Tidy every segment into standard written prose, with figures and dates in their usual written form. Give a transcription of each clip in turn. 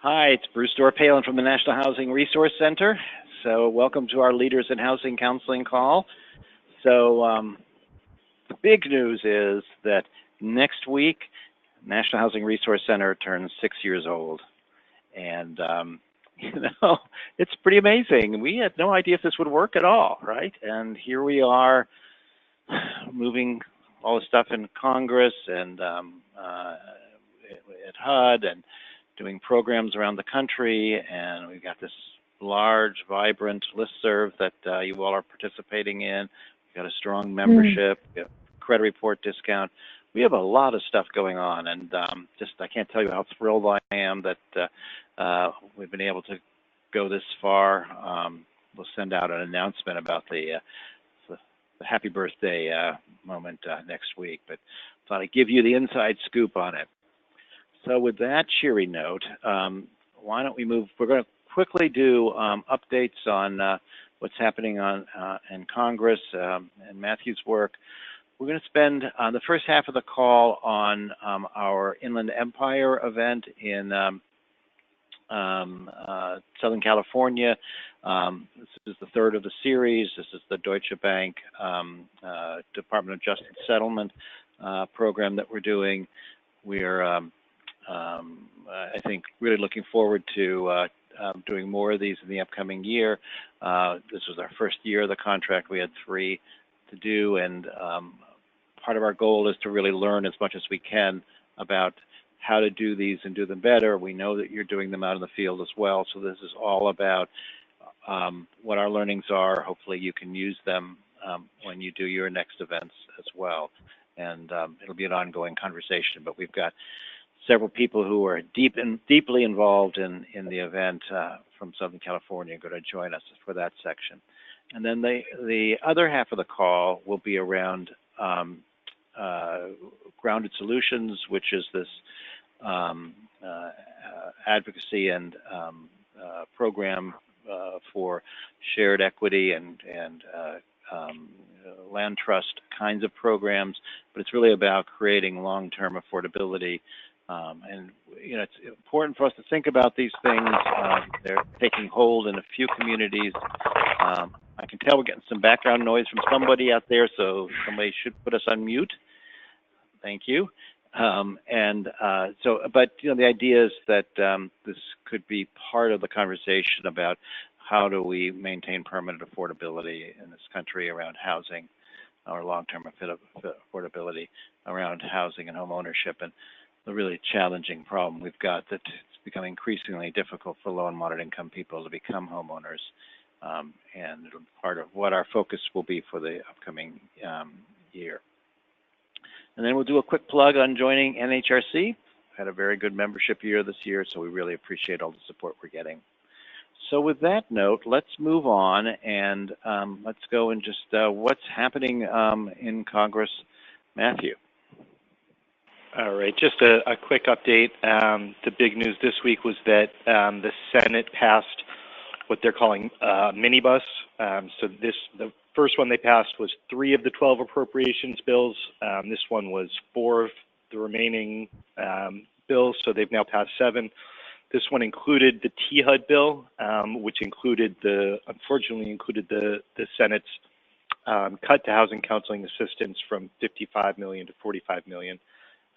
Hi, it's Bruce Dorpalen from the National Housing Resource Center. So welcome to our Leaders in Housing Counseling call. So the big news is that next week, National Housing Resource Center turns 6 years old. And, it's pretty amazing. We had no idea if this would work at all, right? And here we are moving all the stuff in Congress and at HUD and doing programs around the country, and we've got this large, vibrant listserv that you all are participating in. We've got a strong membership, we have credit report discount. We have a lot of stuff going on, and I can't tell you how thrilled I am that we've been able to go this far. We'll send out an announcement about the happy birthday moment next week, but thought I'd give you the inside scoop on it. So with that cheery note, why don't we move? We're going to quickly do updates on what's happening in Congress and Matthew's work. We're going to spend the first half of the call on our Inland Empire event in Southern California. This is the third of the series. This is the Deutsche Bank Department of Justice Settlement program that we're doing. We're I think really looking forward to doing more of these in the upcoming year. This was our first year of the contract. We had 3 to do, and part of our goal is to really learn as much as we can about how to do these and do them better. We know that you're doing them out in the field as well, so this is all about what our learnings are. Hopefully you can use them when you do your next events as well, and it'll be an ongoing conversation, but we've got several people who are deeply involved in the event from Southern California are going to join us for that section. And then the other half of the call will be around Grounded Solutions, which is this advocacy and program for shared equity and land trust kinds of programs, but it's really about creating long-term affordability. And it's important for us to think about these things. They're taking hold in a few communities. I can tell we're getting some background noise from somebody out there, so somebody should put us on mute. Thank you. But the idea is that this could be part of the conversation about how do we maintain permanent affordability in this country around housing, or long-term affordability around housing and home ownership, and the really challenging problem we've got that it's becoming increasingly difficult for low and moderate income people to become homeowners. And it'll be part of what our focus will be for the upcoming year. And then we'll do a quick plug on joining NHRC. Had a very good membership year this year, so we really appreciate all the support we're getting. So with that note, let's move on and let's go and just what's happening in Congress. Matthew. All right, just a quick update. The big news this week was that the Senate passed what they're calling minibus. The first one they passed was 3 of the 12 appropriations bills. This one was 4 of the remaining bills, so they've now passed 7. This one included the THUD bill, which unfortunately included the Senate's cut to housing counseling assistance from $55 million to $45 million.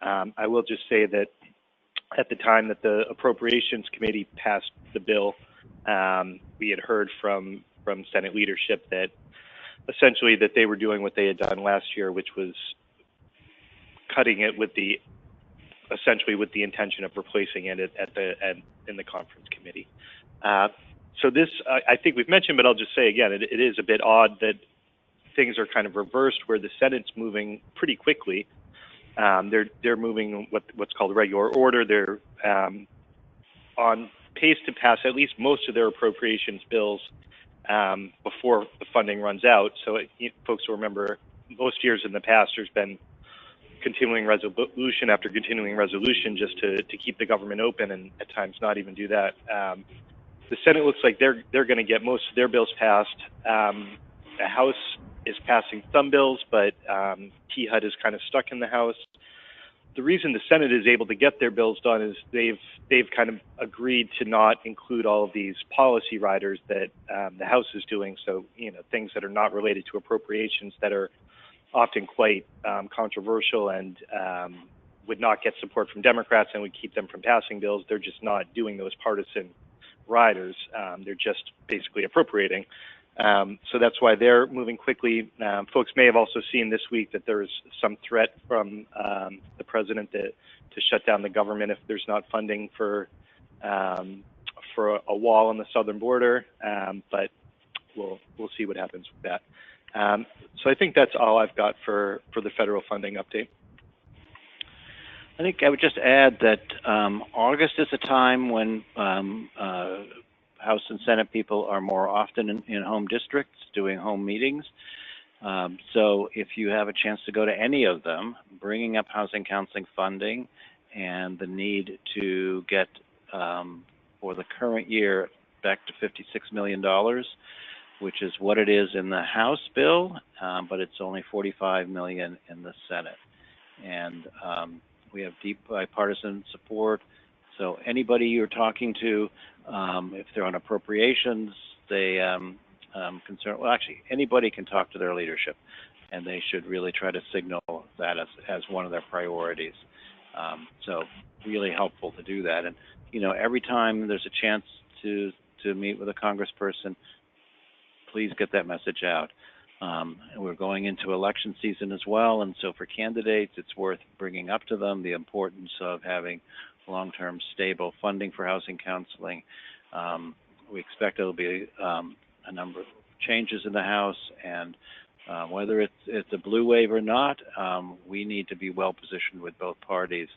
I will just say that at the time that the Appropriations Committee passed the bill, we had heard from Senate leadership that essentially that they were doing what they had done last year, which was cutting it with the intention of replacing it in the conference committee. So this, I think we've mentioned, but I'll just say again, it is a bit odd that things are kind of reversed, where the Senate's moving pretty quickly. They're moving what's called regular order. They're on pace to pass at least most of their appropriations bills before the funding runs out. So folks will remember, most years in the past, there's been continuing resolution after continuing resolution just to keep the government open, and at times not even do that. The Senate looks like they're going to get most of their bills passed. The House is passing some bills, but THUD is kind of stuck in the House. the reason the Senate is able to get their bills done is they've kind of agreed to not include all of these policy riders that the House is doing. So, things that are not related to appropriations that are often quite controversial and would not get support from Democrats and would keep them from passing bills. They're just not doing those partisan riders. They're just basically appropriating. So that's why they're moving quickly. Folks may have also seen this week that there's some threat from the president to shut down the government if there's not funding for a wall on the southern border. But we'll see what happens with that. So I think that's all I've got for the federal funding update. I think I would just add that August is a time when House and Senate people are more often in home districts doing home meetings. So if you have a chance to go to any of them, bringing up housing counseling funding and the need to get for the current year back to $56 million, which is what it is in the House bill, but it's only $45 million in the Senate. And we have deep bipartisan support. So anybody you're talking to, if they're on appropriations, they anybody can talk to their leadership, and they should really try to signal that as one of their priorities. So really helpful to do that. And every time there's a chance to meet with a congressperson, please get that message out. We're going into election season as well, and so for candidates, it's worth bringing up to them the importance of having long-term stable funding for housing counseling. We expect there'll be a number of changes in the House, and whether it's a blue wave or not, we need to be well positioned with both parties,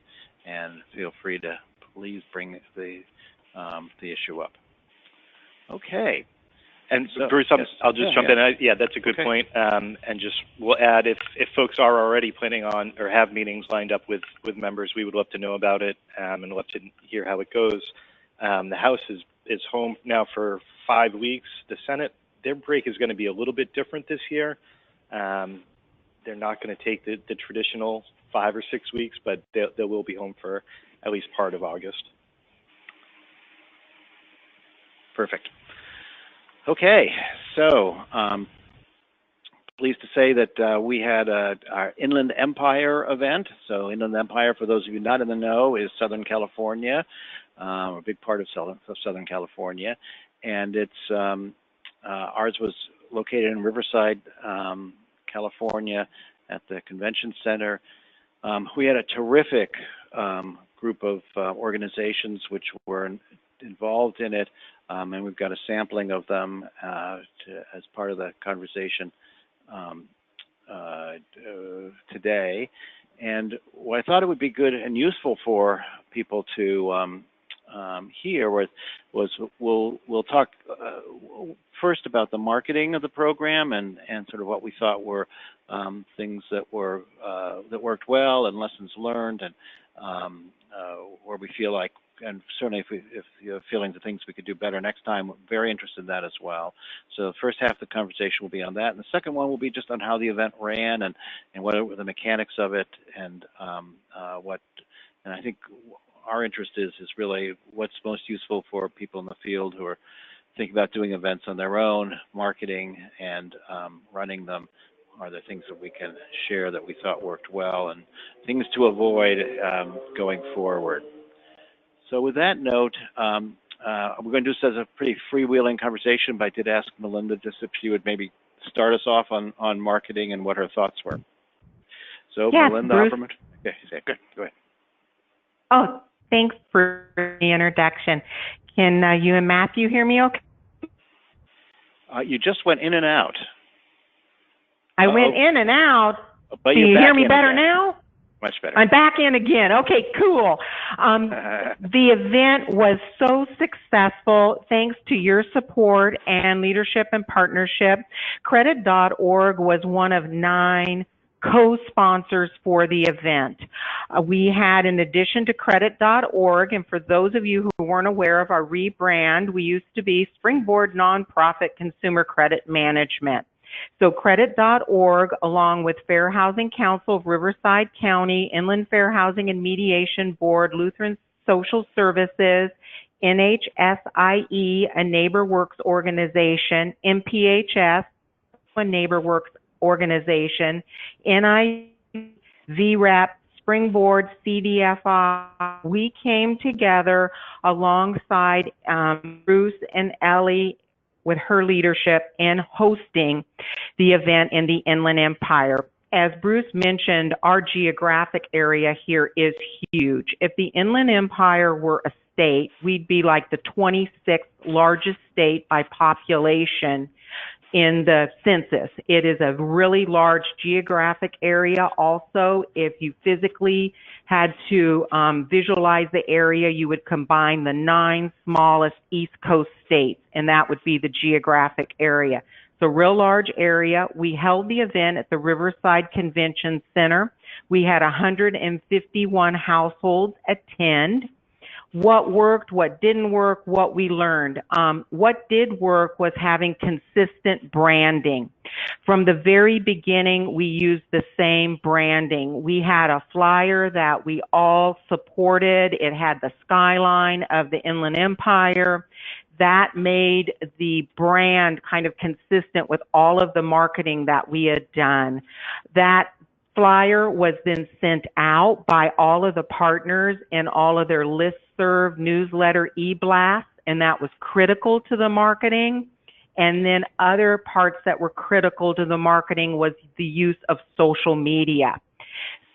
and feel free to please bring the issue up. Okay. And so, Bruce, I'll just jump in. Yeah, that's a good point. And just we'll add, if folks are already planning on or have meetings lined up with members, we would love to know about it and love to hear how it goes. The House is home now for 5 weeks. The Senate, their break is going to be a little bit different this year. They're not going to take the traditional 5 or 6 weeks, but they will be home for at least part of August. Perfect. Okay, so pleased to say that we had our Inland Empire event. So Inland Empire, for those of you not in the know, is Southern California, a big part of Southern California. And it's ours was located in Riverside, California at the Convention Center. We had a terrific group of organizations which were involved in it. And we've got a sampling of them as part of the conversation today. And what I thought it would be good and useful for people to hear was we'll talk first about the marketing of the program and sort of what we thought were things that worked well and lessons learned, and where we feel like, and certainly if you have feelings of things we could do better next time, we're very interested in that as well. So the first half of the conversation will be on that, and the second one will be just on how the event ran and what were the mechanics of it, and I think our interest is really what's most useful for people in the field who are thinking about doing events on their own, marketing and running them. Are there things that we can share that we thought worked well, and things to avoid going forward? So with that note, we're going to do this as a pretty freewheeling conversation, but I did ask Melinda just if she would maybe start us off on marketing and what her thoughts were. So yes, Melinda Opperman. Okay, good. Go ahead. Oh, thanks for the introduction. Can you and Matthew hear me okay? You just went in and out. I went in and out. But do you hear me better now? Much better. I'm back in again. Okay, cool. The event was so successful thanks to your support and leadership and partnership. Credit.org was one of 9 co-sponsors for the event. We had, in addition to Credit.org, and for those of you who weren't aware of our rebrand, we used to be Springboard Nonprofit Consumer Credit Management. So credit.org, along with Fair Housing Council of Riverside County, Inland Fair Housing and Mediation Board, Lutheran Social Services, NHSIE, a NeighborWorks organization, MPHS, a NeighborWorks organization, NI, VREP, Springboard, CDFI, we came together alongside Bruce and Ellie with her leadership in hosting the event in the Inland Empire. As Bruce mentioned, our geographic area here is huge. If the Inland Empire were a state, we'd be like the 26th largest state by population in the census. It is a really large geographic area. Also, if you physically had to visualize the area, you would combine the 9 smallest East Coast states, and that would be the geographic area. So real large area. We held the event at the Riverside Convention Center. We had 151 households attend. What worked, what didn't work, what we learned. What did work was having consistent branding. From the very beginning, we used the same branding. We had a flyer that we all supported. It had the skyline of the Inland Empire. That made the brand kind of consistent with all of the marketing that we had done. That flyer was then sent out by all of the partners in all of their listserv, newsletter, e-blasts, and that was critical to the marketing. And then other parts that were critical to the marketing was the use of social media.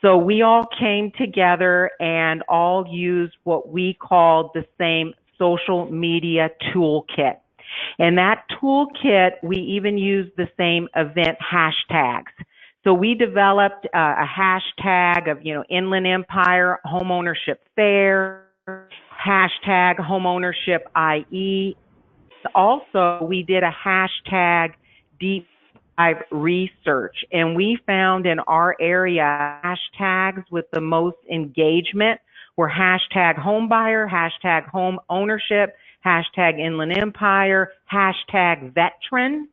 So we all came together and all used what we called the same social media toolkit. And that toolkit, we even used the same event hashtags. So we developed a hashtag of, Inland Empire Homeownership Fair, hashtag Homeownership IE. Also, we did a hashtag Deep Dive Research, and we found in our area hashtags with the most engagement were hashtag homebuyer, hashtag home ownership, hashtag Inland Empire, hashtag veteran.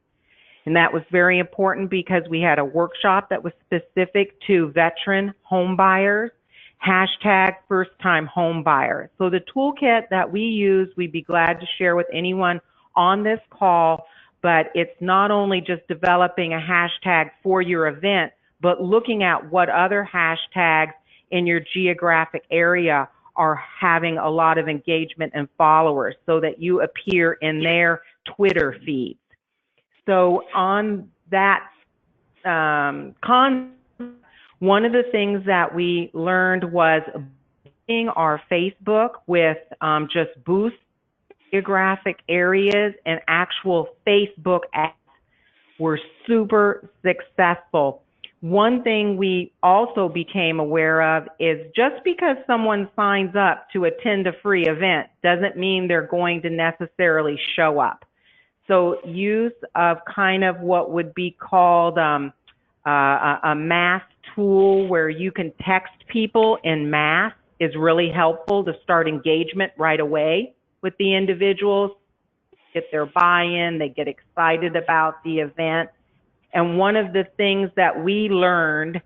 And that was very important because we had a workshop that was specific to veteran home buyers, hashtag first time home buyer. So the toolkit that we use, we'd be glad to share with anyone on this call, but it's not only just developing a hashtag for your event, but looking at what other hashtags in your geographic area are having a lot of engagement and followers so that you appear in their Twitter feeds. So on that one of the things that we learned was boosting our Facebook with just boost geographic areas, and actual Facebook ads were super successful. One thing we also became aware of is just because someone signs up to attend a free event doesn't mean they're going to necessarily show up. So use of kind of what would be called a mass tool where you can text people in mass is really helpful to start engagement right away with the individuals, get their buy-in, they get excited about the event. And one of the things that we learned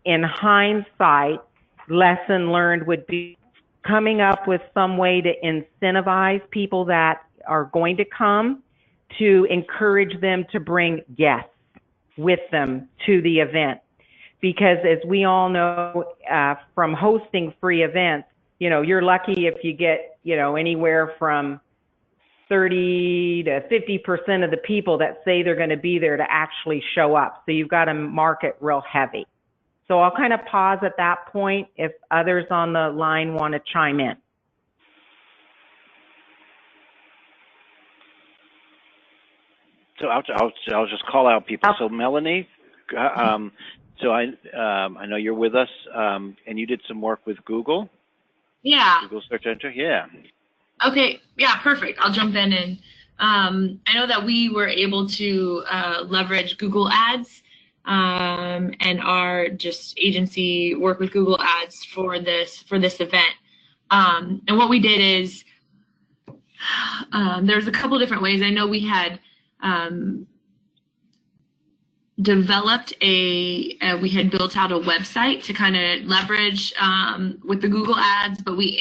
in hindsight, lesson learned would be coming up with some way to incentivize people that are going to come, to encourage them to bring guests with them to the event. Because as we all know from hosting free events, you're lucky if you get, anywhere from 30 to 50% of the people that say they're going to be there to actually show up. So you've got to market real heavy. So I'll kind of pause at that point if others on the line want to chime in. So I'll just call out people. So Melanie, so I know you're with us, and you did some work with Google. Yeah. Google search engine. Yeah. Okay. Yeah. Perfect. I'll jump in, and I know that we were able to leverage Google Ads, and our just agency work with Google Ads for this event. And what we did is there's a couple different ways. I know we had developed we had built out a website to kind of leverage with the Google ads, but we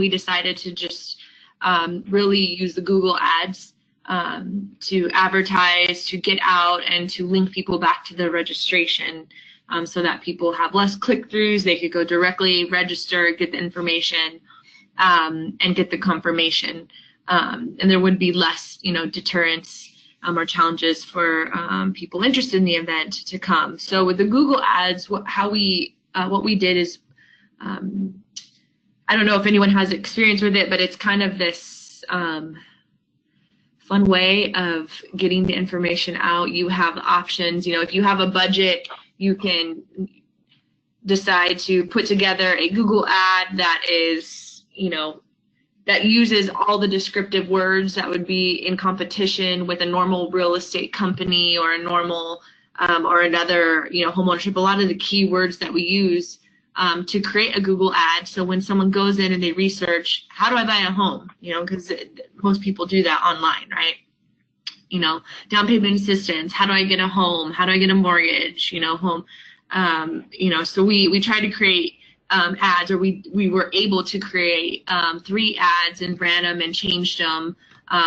decided to just really use the Google ads to advertise, to get out, and to link people back to the registration, so that people have less click-throughs. They could go directly, register, get the information, and get the confirmation, and there would be less, deterrence or challenges for people interested in the event to come. So with the Google ads, what we did is, I don't know if anyone has experience with it, but it's kind of this fun way of getting the information out. You have options. If you have a budget, you can decide to put together a Google ad that is, that uses all the descriptive words that would be in competition with a normal real estate company or a normal or another, homeownership. A lot of the keywords that we use to create a Google ad. So when someone goes in and they research, how do I buy a home? Because most people do that online, right? Down payment assistance, how do I get a home? How do I get a mortgage? Home. So we try to create ads, or we were able to create 3 ads and ran them and changed them.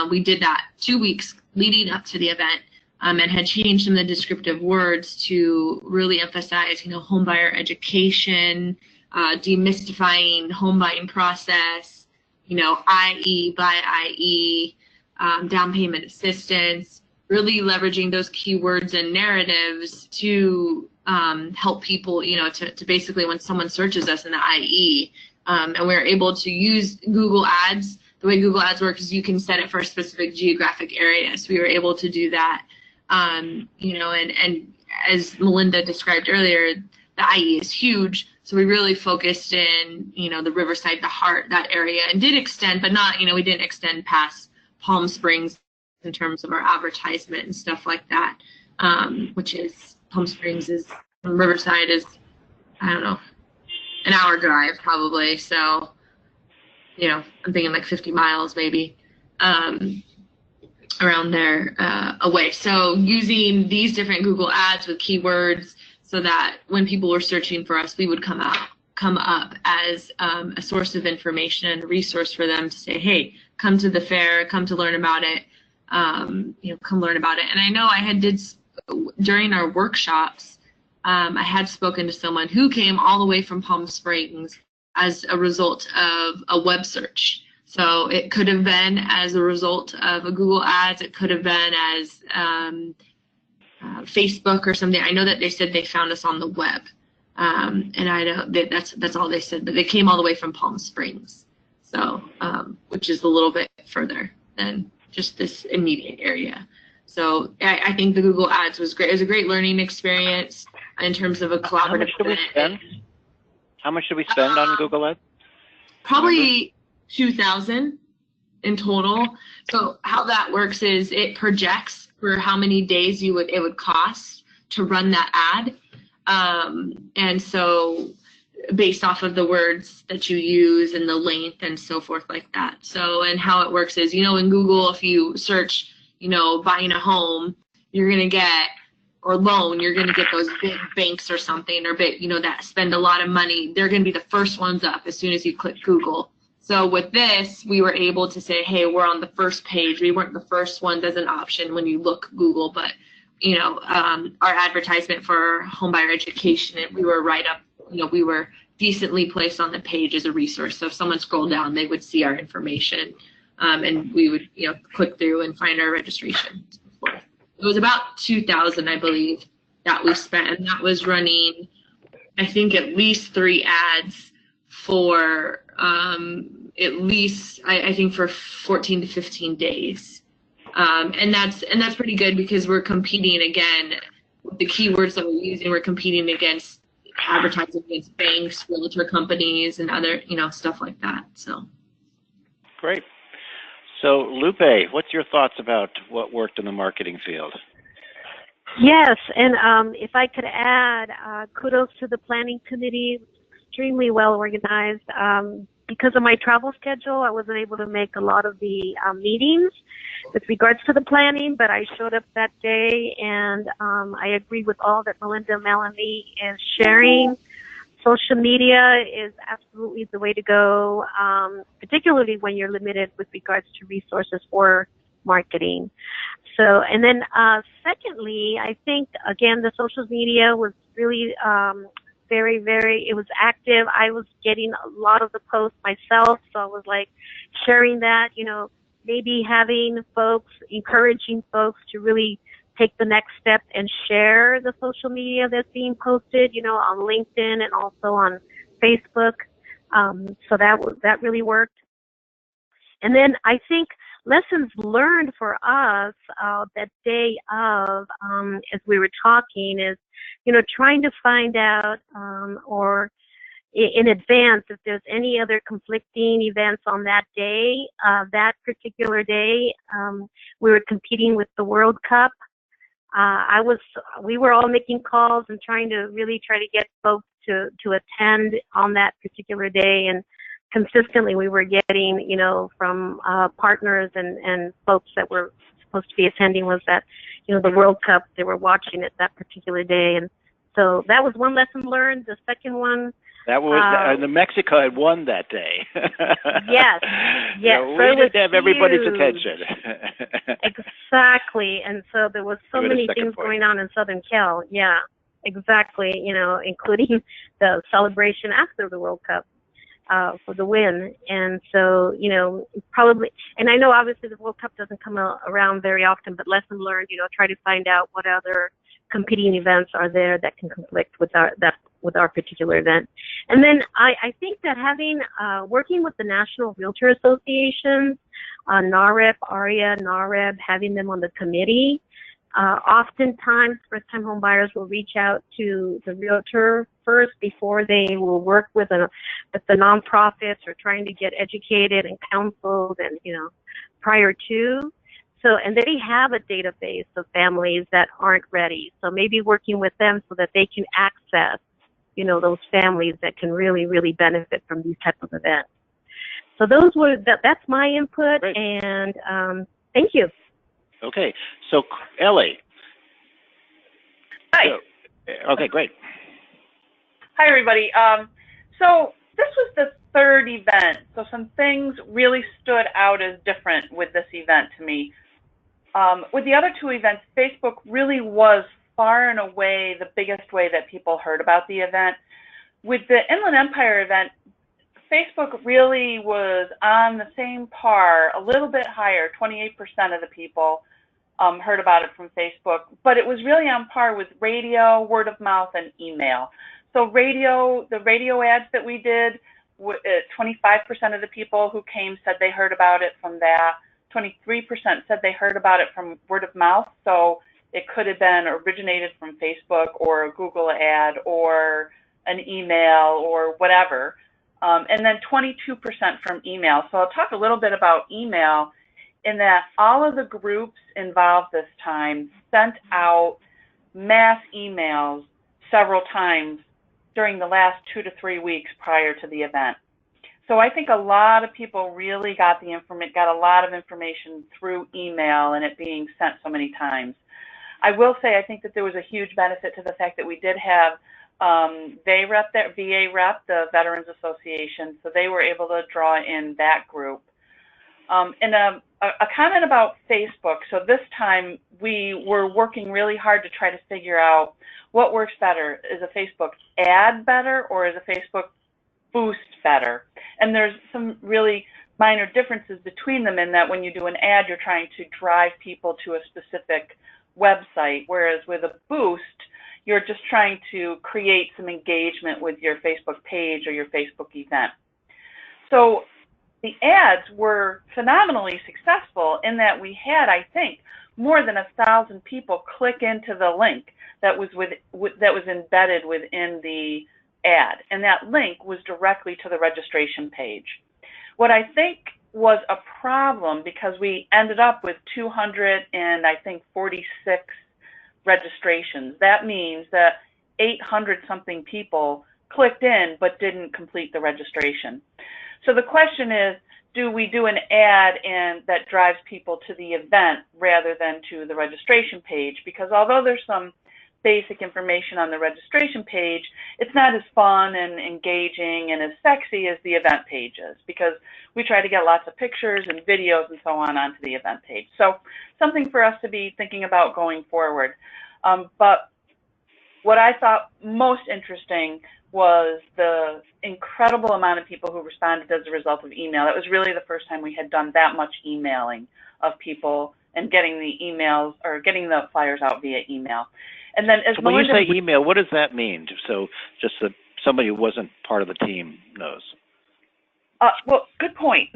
We did that 2 weeks leading up to the event, and had changed some of the descriptive words to really emphasize, home buyer education, demystifying home buying process, IE, buy IE, down payment assistance, really leveraging those keywords and narratives to help people, to basically when someone searches us in the IE, and we're able to use Google ads. The way Google ads work is you can set it for a specific geographic area. So we were able to do that, and as Melinda described earlier, the IE is huge. So we really focused in, the Riverside, the Heart, that area, and did extend, but not, we didn't extend past Palm Springs in terms of our advertisement and stuff like that, which is Palm Springs is from Riverside is, I don't know, an hour drive probably. So, I'm thinking like 50 miles maybe, around there away. So using these different Google ads with keywords so that when people were searching for us, we would come up as a source of information and a resource for them to say, hey, come to the fair, come to learn about it, come learn about it. And I know during our workshops, I had spoken to someone who came all the way from Palm Springs as a result of a web search. So it could have been as a result of a Google ads. It could have been as Facebook or something. I know that they said they found us on the web, and I know that's all they said. But they came all the way from Palm Springs, so which is a little bit further than just this immediate area. So I think the Google ads was great. It was a great learning experience in terms of a collaborative event. How much did we spend on Google ads? Probably $2,000 in total. So how that works is it projects for how many days it would cost to run that ad. And so based off of the words that you use and the length and so forth like that. So, and how it works is, in Google, if you search, buying a home, you're going to get, or loan, you're going to get those big banks or something, or big, that spend a lot of money. They're going to be the first ones up as soon as you click Google. So with this, we were able to say, hey, we're on the first page. We weren't the first ones as an option when you look Google, but, our advertisement for homebuyer education, we were right up, we were decently placed on the page as a resource. So if someone scrolled down, they would see our information, and we would, click through and find our registration. It was about $2,000, I believe, that we spent, and that was running, I think, at least 3 ads for at least, I think, for 14 to 15 days, and that's pretty good because we're competing again with the keywords that we're using. We're competing against advertising against banks, realtor companies, and other stuff like that. So great. So Lupe, what's your thoughts about what worked in the marketing field? Yes, and if I could add, kudos to the planning committee, extremely well organized. because of my travel schedule, I wasn't able to make a lot of the meetings with regards to the planning, but I showed up that day, and I agree with all that Melinda and Melanie is sharing. Social media is absolutely the way to go, particularly when you're limited with regards to resources for marketing. So, and then secondly, I think, again, the social media was really it was active. I was getting a lot of the posts myself, so I was like sharing that, maybe having encouraging folks to really take the next step and share the social media that's being posted, on LinkedIn and also on Facebook. So that really worked. And then I think lessons learned for us that day of, as we were talking, is, trying to find out or in advance if there's any other conflicting events on that day. That particular day, we were competing with the World Cup. We were all making calls and trying to get folks to attend on that particular day, and consistently we were getting, from partners and folks that were supposed to be attending was that, the World Cup, they were watching it that particular day. And so that was one lesson learned. The second one, that was Mexico had won that day. Yes. So we did have everybody's attention. Exactly. And so there was so many things going on in Southern Cal. Yeah, exactly. Including the celebration after the World Cup for the win. And so, probably, and I know obviously the World Cup doesn't come around very often, but lesson learned, try to find out what other competing events are there that can conflict with our particular event. And then I think that working with the National Realtor Association, NAREP, ARIA, NAREB, having them on the committee, oftentimes first-time home buyers will reach out to the realtor first before they will work with the nonprofits or trying to get educated and counseled and, prior to. So, and they have a database of families that aren't ready. So maybe working with them so that they can access, those families that can really, really benefit from these types of events. So that's my input. Great. And thank you. Okay. So, Ellie. Hi. Okay, great. Hi, everybody. So this was the third event. So some things really stood out as different with this event to me. With the other two events, Facebook really was far and away the biggest way that people heard about the event. With the Inland Empire event, Facebook really was on the same par, a little bit higher, 28% of the people heard about it from Facebook, but it was really on par with radio, word of mouth, and email. So the radio ads that we did, 25% of the people who came said they heard about it from that. 23% said they heard about it from word of mouth, so it could have been originated from Facebook or a Google ad or an email or whatever. And then 22% from email. So I'll talk a little bit about email in that all of the groups involved this time sent out mass emails several times during the last 2 to 3 weeks prior to the event. So I think a lot of people really got a lot of information through email and it being sent so many times. I will say I think that there was a huge benefit to the fact that we did have VA rep, the Veterans Association, so they were able to draw in that group. And a comment about Facebook. So this time we were working really hard to try to figure out what works better. Is a Facebook ad better or is a Facebook boost better? And there's some really minor differences between them in that when you do an ad, you're trying to drive people to a specific website, whereas with a boost, you're just trying to create some engagement with your Facebook page or your Facebook event. So the ads were phenomenally successful in that we had, I think, more than 1,000 people click into the link that was embedded within the ad, and that link was directly to the registration page. What I think was a problem, because we ended up with 246 registrations. That means that 800 something people clicked in but didn't complete the registration. So the question is, do we do an ad that drives people to the event rather than to the registration page? Because although there's some basic information on the registration page, it's not as fun and engaging and as sexy as the event page is, because we try to get lots of pictures and videos and so on onto the event page. So something for us to be thinking about going forward. But what I thought most interesting was the incredible amount of people who responded as a result of email. That was really the first time we had done that much emailing of people and getting the emails or getting the flyers out via email. And then as when you say email, what does that mean? So just so somebody who wasn't part of the team knows. Well, good point.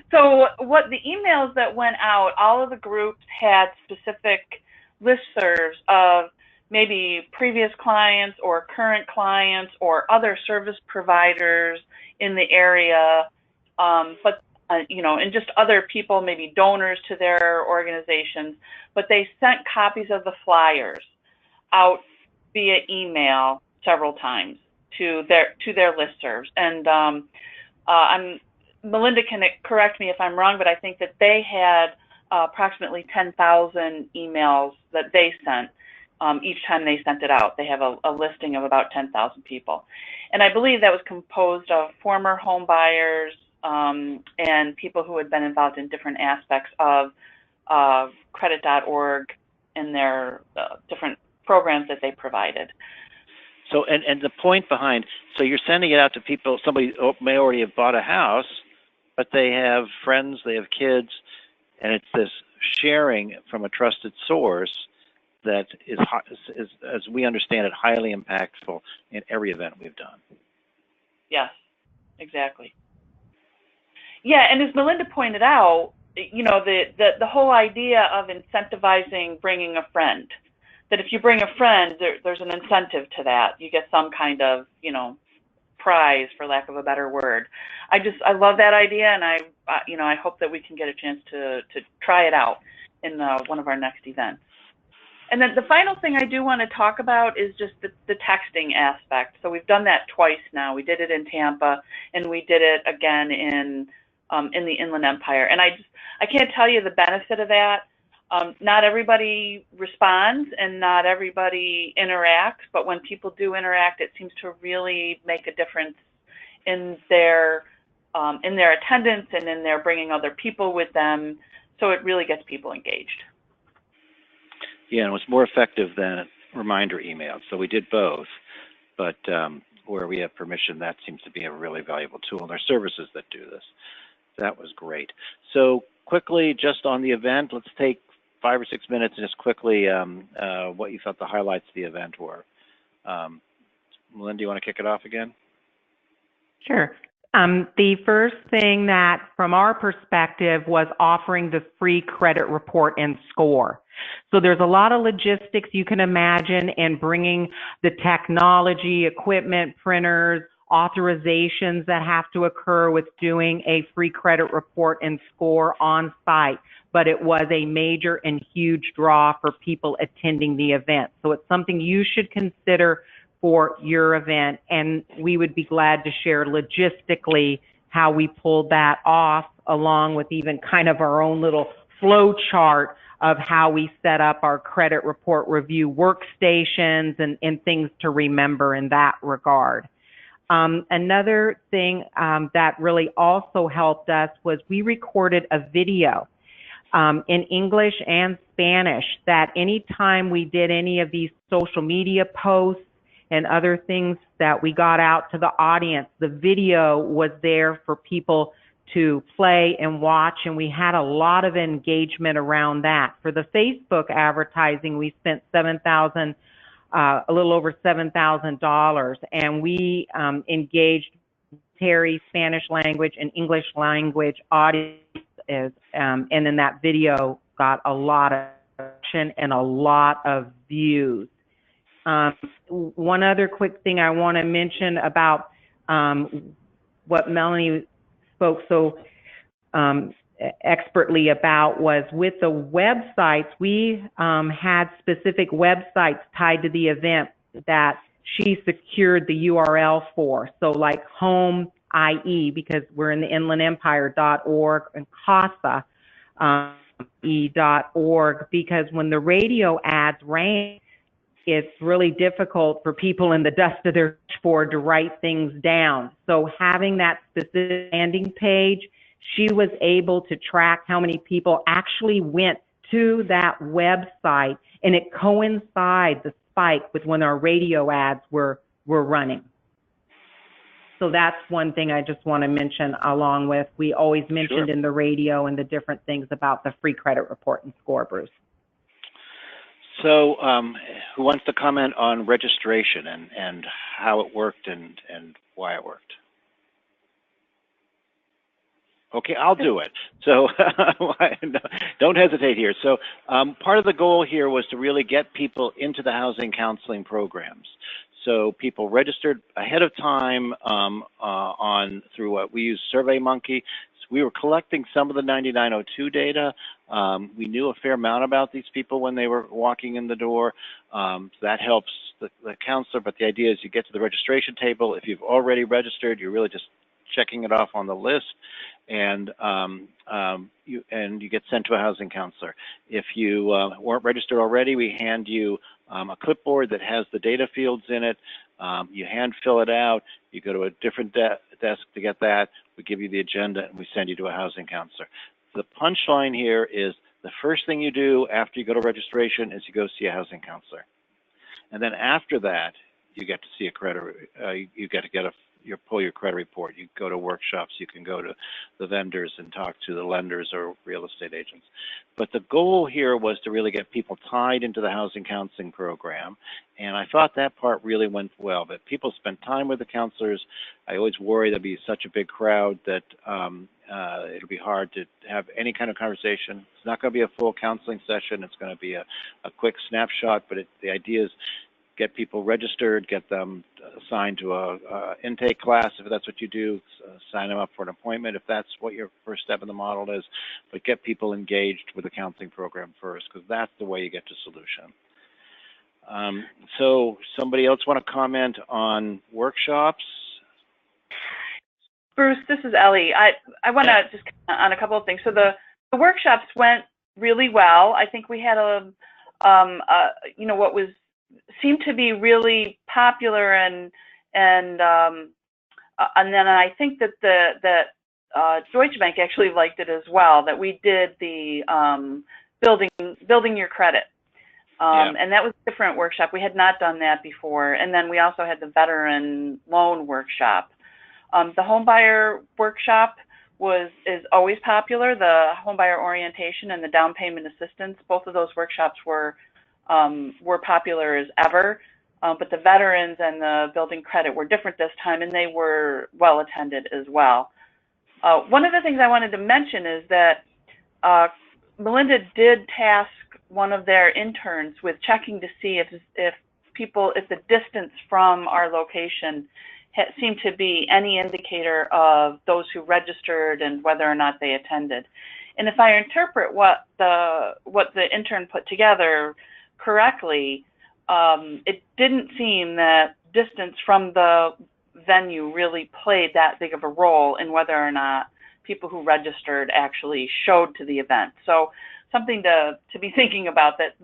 So what the emails that went out, all of the groups had specific listservs of maybe previous clients or current clients or other service providers in the area, but you know, and just other people, maybe donors to their organizations, but they sent copies of the flyers out via email several times to their listservs. And Melinda can correct me if I'm wrong, but I think that they had approximately 10,000 emails that they sent each time they sent it out. They have a listing of about 10,000 people. And I believe that was composed of former home buyers and people who had been involved in different aspects of credit.org and their different programs that they provided. So, and the point behind, so you're sending it out to people, somebody may already have bought a house, but they have friends, they have kids, and it's this sharing from a trusted source that is, as we understand it, highly impactful in every event we've done. Yes, exactly. Yeah, and as Melinda pointed out, you know, the whole idea of incentivizing bringing a friend, that if you bring a friend, there's an incentive to that. You get some kind of, you know, prize, for lack of a better word. I love that idea, and I hope that we can get a chance to try it out in one of our next events. And then the final thing I do want to talk about is just the texting aspect. So we've done that twice now. We did it in Tampa, and we did it again in the Inland Empire. And I can't tell you the benefit of that. Not everybody responds and not everybody interacts, but when people do interact, it seems to really make a difference in their attendance and in their bringing other people with them. So it really gets people engaged. Yeah, and it was more effective than reminder emails. So we did both, but where we have permission, that seems to be a really valuable tool, and there are services that do this. That was great. So quickly, just on the event, let's take 5 or 6 minutes and just quickly what you thought the highlights of the event were. Melinda, you want to kick it off again? Sure. The first thing that, from our perspective, was offering the free credit report and score. So there's a lot of logistics you can imagine in bringing the technology, equipment, printers, authorizations that have to occur with doing a free credit report and score on site. But it was a major and huge draw for people attending the event. So it's something you should consider for your event, and we would be glad to share logistically how we pulled that off, along with even kind of our own little flow chart of how we set up our credit report review workstations and things to remember in that regard. Another thing that really also helped us was we recorded a video in English and Spanish that anytime we did any of these social media posts and other things that we got out to the audience, the video was there for people to play and watch, and we had a lot of engagement around that. For the Facebook advertising, we spent a little over $7,000, and we engaged Terry Spanish language and English language audience, and then that video got a lot of action and a lot of views. One other quick thing I want to mention about what Melanie spoke so expertly about was with the websites, we had specific websites tied to the event that she secured the URL for. So like home IE, because we're in the Inland Empire.org, and CASA.org, because when the radio ads ran, it's really difficult for people in the dust of their dashboard to write things down. So having that specific landing page, she was able to track how many people actually went to that website, and it coincides the spike with when our radio ads were running. So that's one thing I just want to mention, along with, we always mentioned in the radio and the different things about the free credit report and score, Bruce. So who wants to comment on registration and how it worked and why it worked? Okay, I'll do it. So don't hesitate here. So part of the goal here was to really get people into the housing counseling programs. So people registered ahead of time through what we use SurveyMonkey. So we were collecting some of the 9902 data. We knew a fair amount about these people when they were walking in the door. So that helps the counselor, but the idea is you get to the registration table. If you've already registered, you're really just checking it off on the list, and you get sent to a housing counselor. If you weren't registered already, we hand you a clipboard that has the data fields in it. You hand fill it out. You go to a different desk to get that. We give you the agenda, and we send you to a housing counselor. The punchline here is the first thing you do after you go to registration is you go see a housing counselor, and then after that, you get to see a credit. You get to pull your credit report. You go to workshops. You can go to the vendors and talk to the lenders or real estate agents. But the goal here was to really get people tied into the housing counseling program. And I thought that part really went well. But people spent time with the counselors. I always worry there'll be such a big crowd that it'll be hard to have any kind of conversation. It's not going to be a full counseling session. It's going to be a quick snapshot. But the idea is get people registered, get them assigned to a intake class if that's what you do, sign them up for an appointment if that's what your first step in the model is, but get people engaged with the counseling program first, because that's the way you get to solution. So somebody else want to comment on workshops? Bruce, this is Ellie. I want to just comment on a couple of things. So the workshops went really well. I think we had what seemed to be really popular, and then I think that Deutsche Bank actually liked it as well. That we did the building your credit, and that was a different workshop. We had not done that before. And then we also had the veteran loan workshop. The homebuyer workshop is always popular. The homebuyer orientation and the down payment assistance, both of those workshops were popular as ever, but the veterans and the building credit were different this time, and they were well attended as well. One of the things I wanted to mention is that Melinda did task one of their interns with checking to see if the distance from our location seemed to be any indicator of those who registered and whether or not they attended. And if I interpret what the intern put together correctly, it didn't seem that distance from the venue really played that big of a role in whether or not people who registered actually showed to the event. So something to be thinking about, that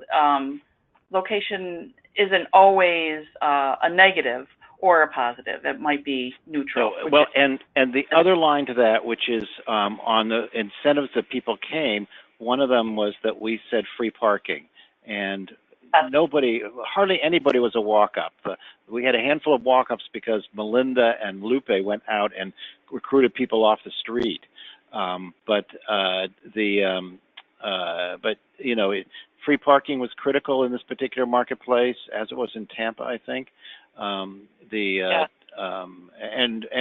location isn't always a negative or a positive. It might be neutral. So, well, and the other line to that, which is on the incentives that people came, one of them was that we said free parking. And hardly anybody was a walk-up. We had a handful of walk-ups because Melinda and Lupe went out and recruited people off the street. But free parking was critical in this particular marketplace, as it was in Tampa, I think. And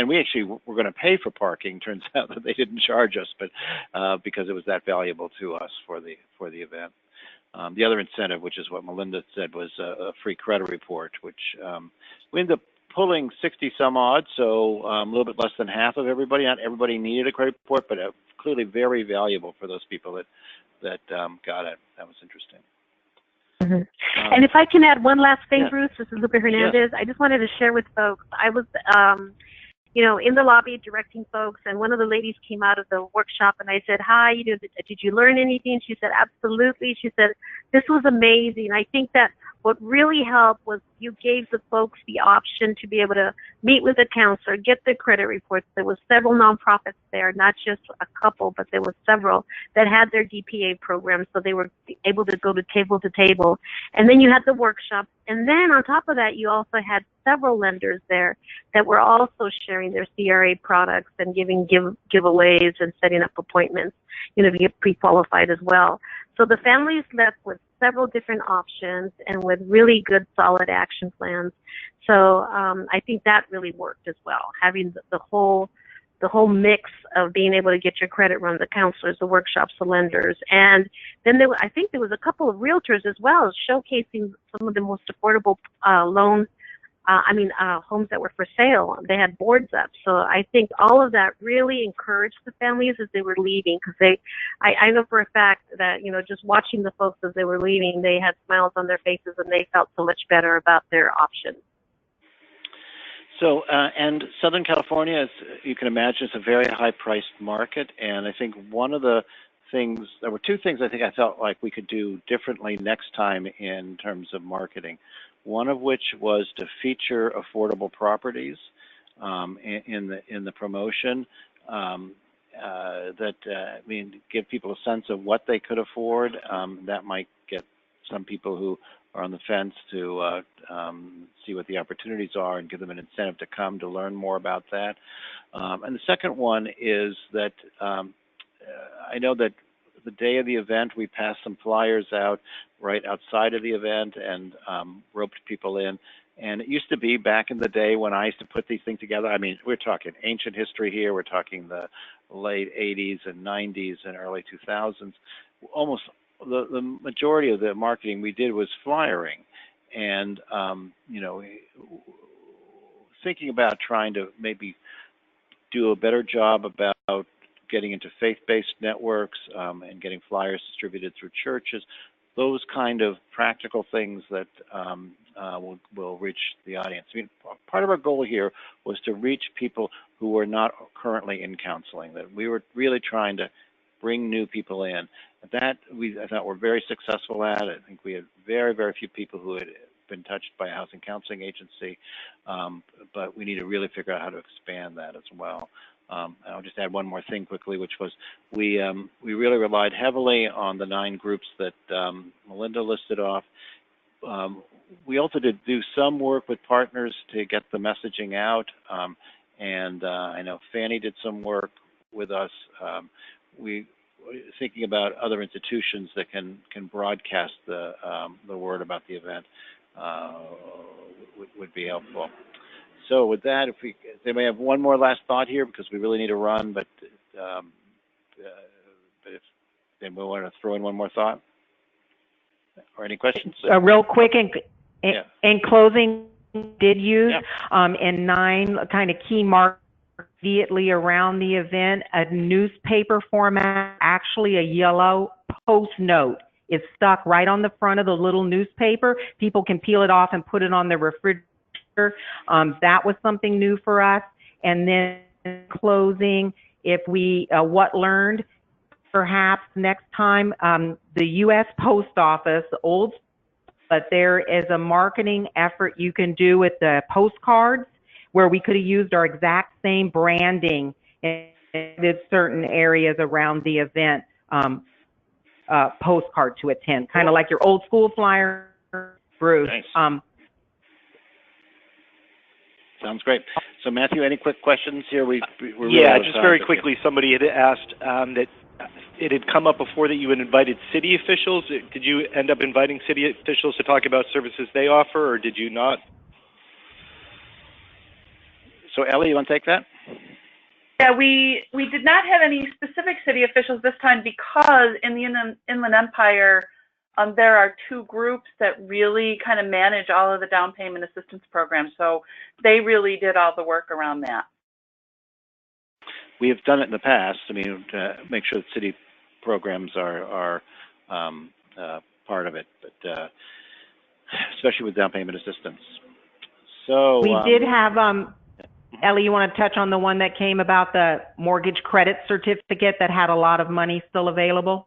we actually were going to pay for parking. Turns out that they didn't charge us, but because it was that valuable to us for the event. The other incentive, which is what Melinda said, was a free credit report, which we ended up pulling 60 some odd, so a little bit less than half of everybody. Not everybody needed a credit report, but clearly very valuable for those people that got it. That was interesting. Mm-hmm. And if I can add one last thing, Bruce, this is Lupe Hernandez. Yes. I just wanted to share with folks, I was in the lobby directing folks, and one of the ladies came out of the workshop, and I said, hi, did you learn anything? She said, absolutely. She said, this was amazing. I think that what really helped was you gave the folks the option to be able to meet with a counselor, get their credit reports. There was several nonprofits there, not just a couple, but there were several that had their DPA programs, so they were able to go to table. And then you had the workshop. And then on top of that, you also had several lenders there that were also sharing their CRA products and giving giveaways and setting up appointments, to get pre-qualified as well. So the families left with several different options and with really good, solid action plans. So I think that really worked as well, having the whole mix of being able to get your credit run, the counselors, the workshops, the lenders. And then I think there was a couple of realtors as well, showcasing some of the most affordable homes that were for sale. They had boards up. So I think all of that really encouraged the families as they were leaving, because I know for a fact that, just watching the folks as they were leaving, they had smiles on their faces and they felt so much better about their options. So, and Southern California, as you can imagine, is a very high-priced market, and I think one of the things, there were two things I think I felt like we could do differently next time in terms of marketing. One of which was to feature affordable properties in the promotion, give people a sense of what they could afford. That might get some people who are on the fence to see what the opportunities are and give them an incentive to come to learn more about that. And the second one is that I know that the day of the event, we passed some flyers out right outside of the event and roped people in. And it used to be back in the day when I used to put these things together. I mean, we're talking ancient history here. We're talking the late 80s and 90s and early 2000s. Almost the majority of the marketing we did was flyering. And, thinking about trying to maybe do a better job about getting into faith-based networks and getting flyers distributed through churches, those kind of practical things that will reach the audience. I mean, part of our goal here was to reach people who were not currently in counseling, that we were really trying to bring new people in. That I thought we're very successful at. I think we had very, very few people who had been touched by a housing counseling agency, but we need to really figure out how to expand that as well. I'll just add one more thing quickly, which was we really relied heavily on the 9 groups that Melinda listed off. We also did do some work with partners to get the messaging out, and I know Fannie did some work with us. We thinking about other institutions that can broadcast the word about the event would be helpful. So with that, if they may have one more last thought here, because we really need to run, but if anybody want to throw in one more thought or any questions? Real quick, in closing, did use in 9 kind of key markers immediately around the event, a newspaper format, actually a yellow post note is stuck right on the front of the little newspaper. People can peel it off and put it on their refrigerator. That was something new for us. And then in closing, if we what learned, perhaps next time, the U.S. Post Office, but there is a marketing effort you can do with the postcards where we could have used our exact same branding in certain areas around the event, postcard to attend, kind of like your old school flyer, Bruce. Nice. Sounds great. So Matthew, any quick questions here? We're really just very quickly, somebody had asked that it had come up before that you had invited city officials. Did you end up inviting city officials to talk about services they offer, or did you not? So Ellie, you want to take that? Yeah, we did not have any specific city officials this time because in the Inland Empire, there are 2 groups that really kind of manage all of the down payment assistance programs. So they really did all the work around that. We have done it in the past. I mean, to make sure that city programs are part of it, but especially with down payment assistance. So we did have Ellie, you want to touch on the one that came about the mortgage credit certificate that had a lot of money still available?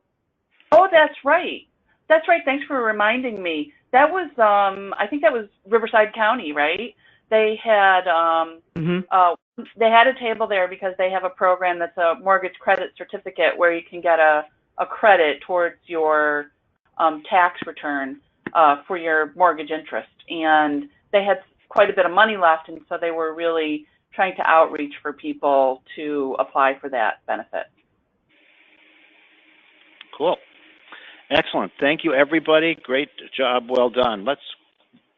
Oh, that's right. That's right. Thanks for reminding me. That was, I think that was Riverside County, right? They had, they had a table there because they have a program that's a mortgage credit certificate where you can get a credit towards your tax return for your mortgage interest. And they had quite a bit of money left, and so they were really trying to outreach for people to apply for that benefit. Cool. Excellent. Thank you, everybody. Great job. Well done. Let's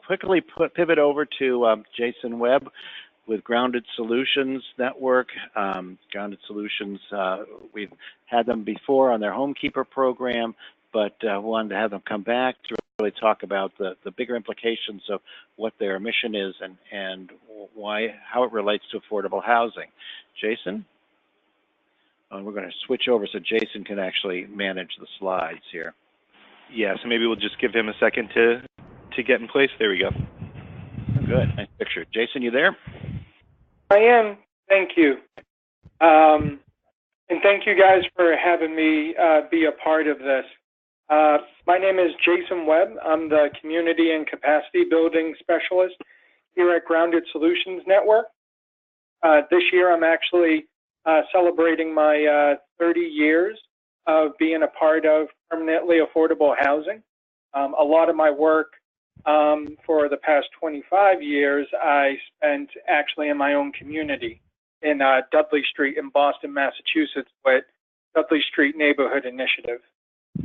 quickly pivot over to Jason Webb with Grounded Solutions Network. Grounded Solutions, we've had them before on their Homekeeper program, but wanted to have them come back to really talk about the bigger implications of what their mission is and how it relates to affordable housing. Jason? We're going to switch over so Jason can actually manage the slides here. Yeah, so maybe we'll just give him a second to get in place. There we go. Good. Nice picture. Jason, you there? I am. Thank you. And thank you guys for having me be a part of this. My name is Jason Webb. I'm the Community and Capacity Building Specialist here at Grounded Solutions Network. This year I'm actually celebrating my 30 years of being a part of permanently affordable housing. A lot of my work for the past 25 years I spent actually in my own community in Dudley Street in Boston, Massachusetts with Dudley Street Neighborhood Initiative.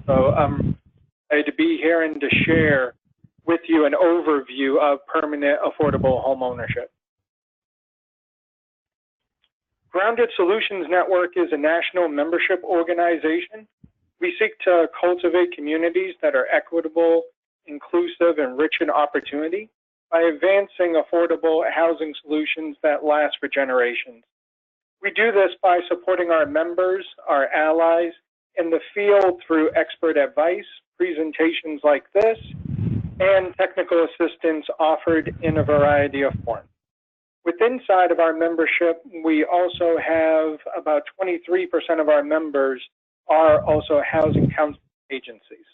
So I'm excited to be here and to share with you an overview of permanent affordable home ownership. Grounded Solutions Network is a national membership organization. We seek to cultivate communities that are equitable, inclusive, and rich in opportunity by advancing affordable housing solutions that last for generations. We do this by supporting our members, our allies, in the field through expert advice, presentations like this, and technical assistance offered in a variety of forms. Inside of our membership, we also have about 23% of our members are also housing counseling agencies.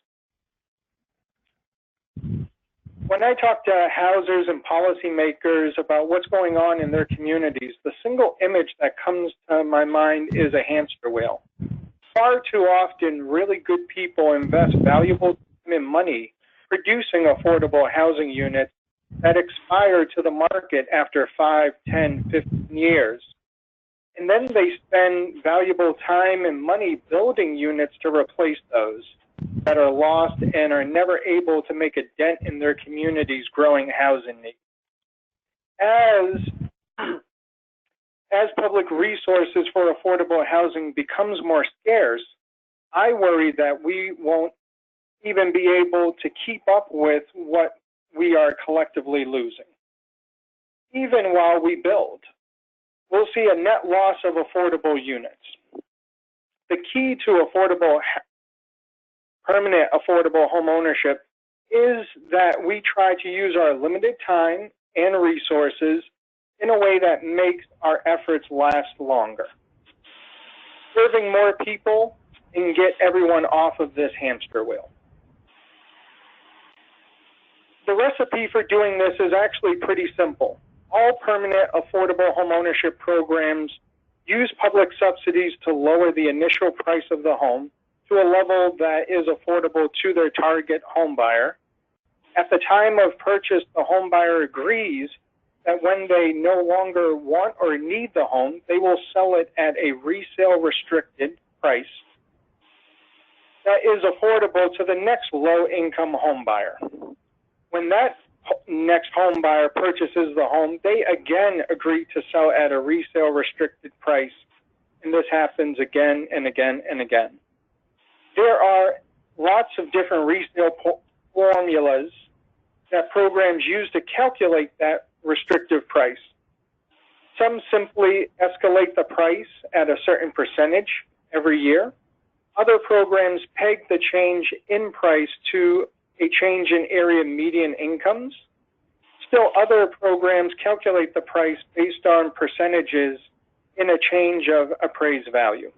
When I talk to housers and policymakers about what's going on in their communities, the single image that comes to my mind is a hamster wheel. Far too often, really good people invest valuable time and money producing affordable housing units that expire to the market after 5, 10, 15 years. And then they spend valuable time and money building units to replace those that are lost and are never able to make a dent in their community's growing housing needs. As public resources for affordable housing becomes more scarce, I worry that we won't even be able to keep up with what we are collectively losing. Even while we build, we'll see a net loss of affordable units. The key to permanent affordable home ownership is that we try to use our limited time and resources in a way that makes our efforts last longer. Serving more people and get everyone off of this hamster wheel. The recipe for doing this is actually pretty simple. All permanent affordable homeownership programs use public subsidies to lower the initial price of the home to a level that is affordable to their target home buyer. At the time of purchase, the home buyer agrees that when they no longer want or need the home, they will sell it at a resale restricted price that is affordable to the next low-income home buyer. When that next home buyer purchases the home, they again agree to sell at a resale restricted price, and this happens again and again and again. There are lots of different resale formulas that programs use to calculate that restrictive price. Some simply escalate the price at a certain percentage every year. Other programs peg the change in price to a change in area median incomes. still other programs calculate the price based on percentages in a change of appraised value.